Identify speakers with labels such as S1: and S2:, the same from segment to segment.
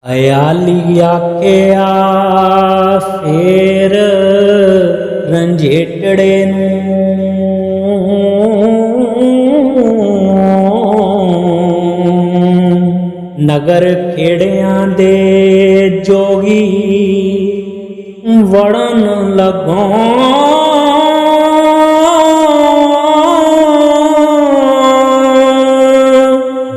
S1: हयाली आख्या फेर रंजेटड़े नगर खेड़ियां दे जोगी वड़न लगों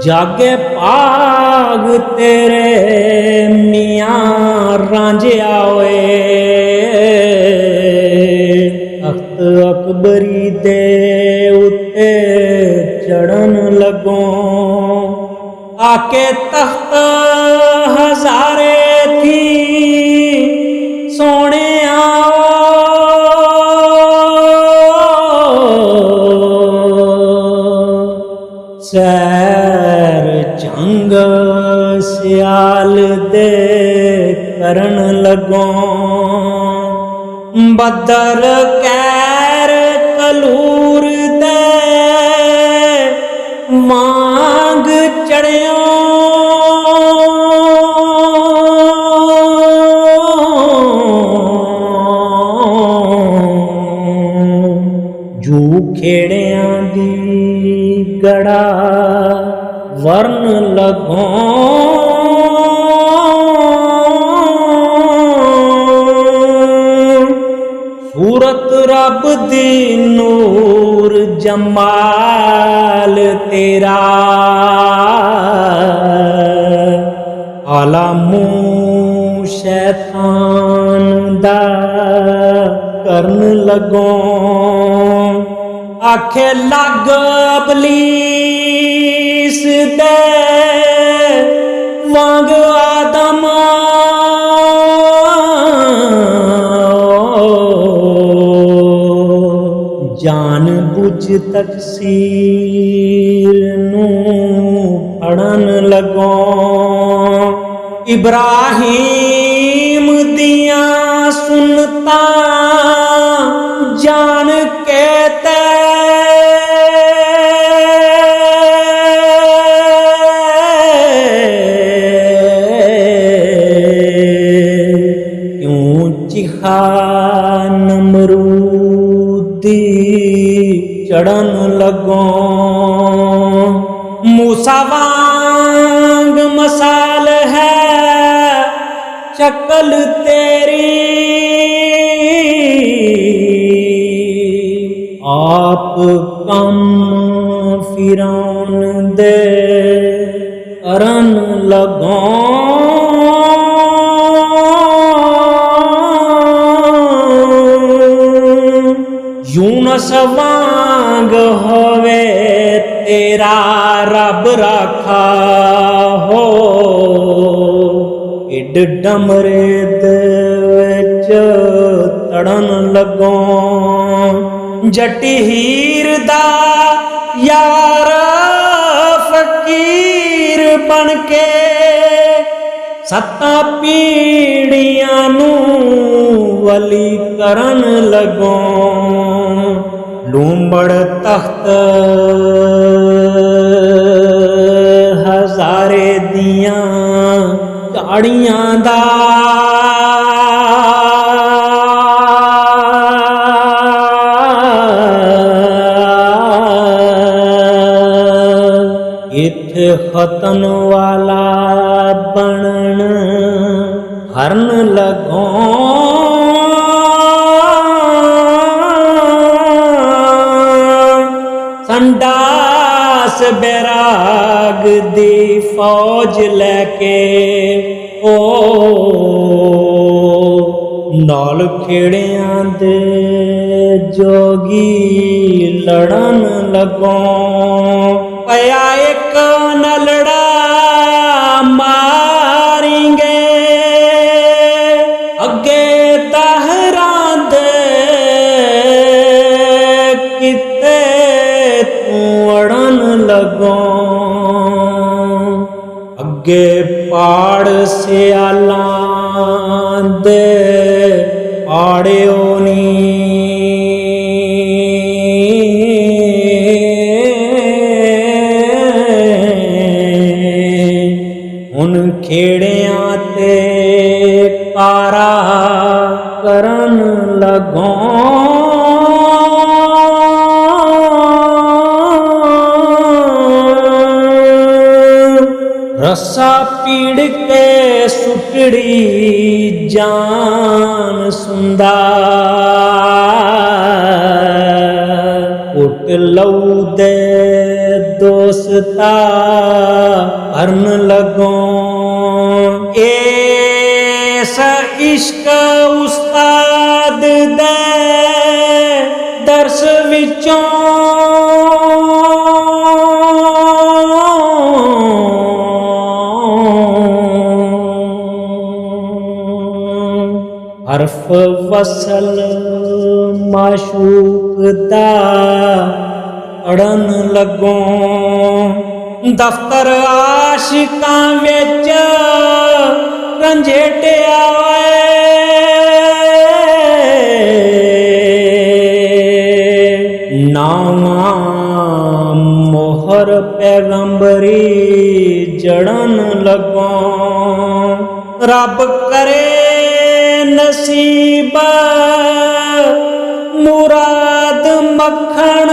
S1: जागे पाग तेरे मियाँ रांझिया होए तख्त अकबरी दे उत्ते चढ़न लगों आके तख्त हजारे थी सोने सैर जंग सियाल दे करन लगों बदर कैर कलूर दे मांग चढ़ियों जू खेड़ियां दी गड़ा वर्ण लगों सूरत रब दी नूर जमाल तेरा आला मुँह शैतान दा करन लगों आखे लग अबलीस दे वांग आदम जान बुझ तकसीर नू फड़न लगों इब्राहिम दिया सुनता जान के चिखा नमरूदी चढ़न लगों मूसा वांग मसाल है चकल तेरी आप कम फिरौन दे करन लगों यूनस वांग होवे तेरा रब रखा हो इड डमरे दे विच तड़न लगों जटी हीर दा यार फकीर बन के सत्ता पीड़ियां नू वली करन लगों लूंबड़ तख्त हजारे दियां गाड़ियां दा इत्थे खतन वाला बनन हरन लगों संडास बैराग दी फौज लेके ओ नाल खेड़ियां दे जोगी लड़न लगों पया एक नलड़ा मारेंगे अगे तहरां दे किते तू अड़न लगों अगे पाड़ सियालां दे आड़ियो नी खेड़ियां ते कारा करन लगो। रस्सा पीड़ के सुटड़ी जान सुंदा। उठ लऊ दे दोस्ता करन लगो। एस इश्क उस्ताद दे दर्स विचों हरफ वसल माशूक दा पढ़न लगो। दफ्तर आशिकां विच रंझेटिया नावा मोहर पैगंबरी जड़न लगो। रब करे नसीब मुराद मखण।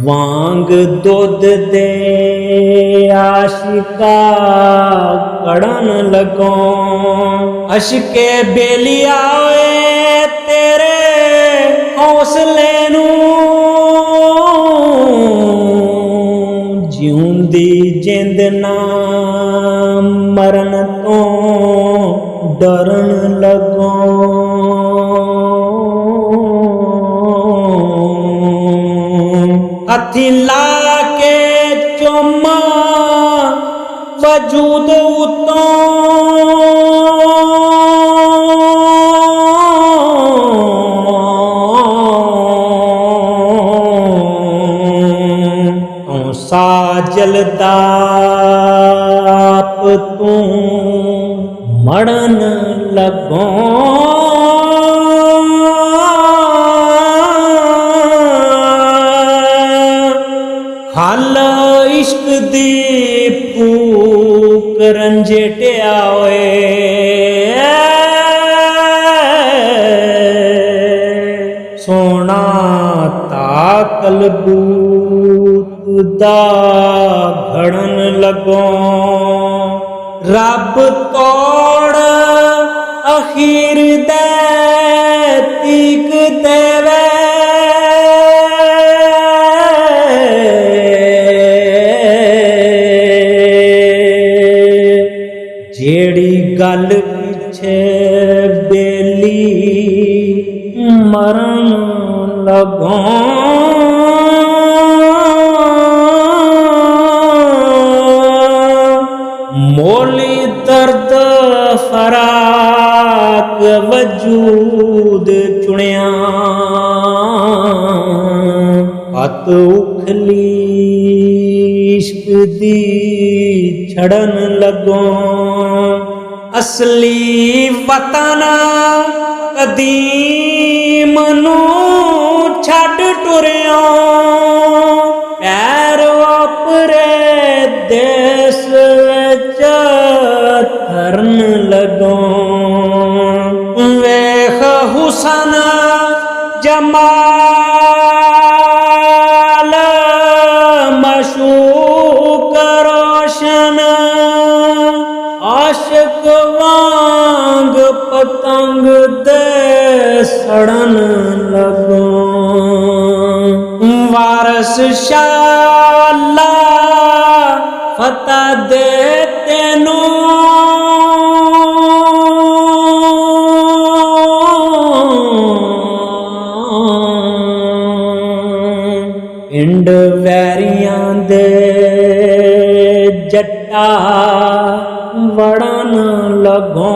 S1: वांग दुध दे आशिका कड़न लगो। अशके बेलिया तेरे हौसले नू जिउंदी जिंद ना मरन तो डरन लगो। हथी ला के चुम्मा वजूद उतों साजलदा तू मड़न लगो। हल इश्क दी फूक रंझेटिया सोना ताकल बूत दा घड़न लगो। रब तोड़ अखीर दे तीक देवे। जेड़ी गल पिछे बेली मरन लगो। मोली दर्द फराक वजूद चुनिया। हथ उखली इश्क दी छड़न लगो। असली वतन कदीम नू छड़ टुरियो। पैर अपरे देश थरन लगो। वेख हुसन जमाल मशूक रोशन। आशिक वांग पतंग दे सड़न लगो। वारस शाला फता दे तेनू। पिंड वैरियां दे जट्टा वड़न लगो।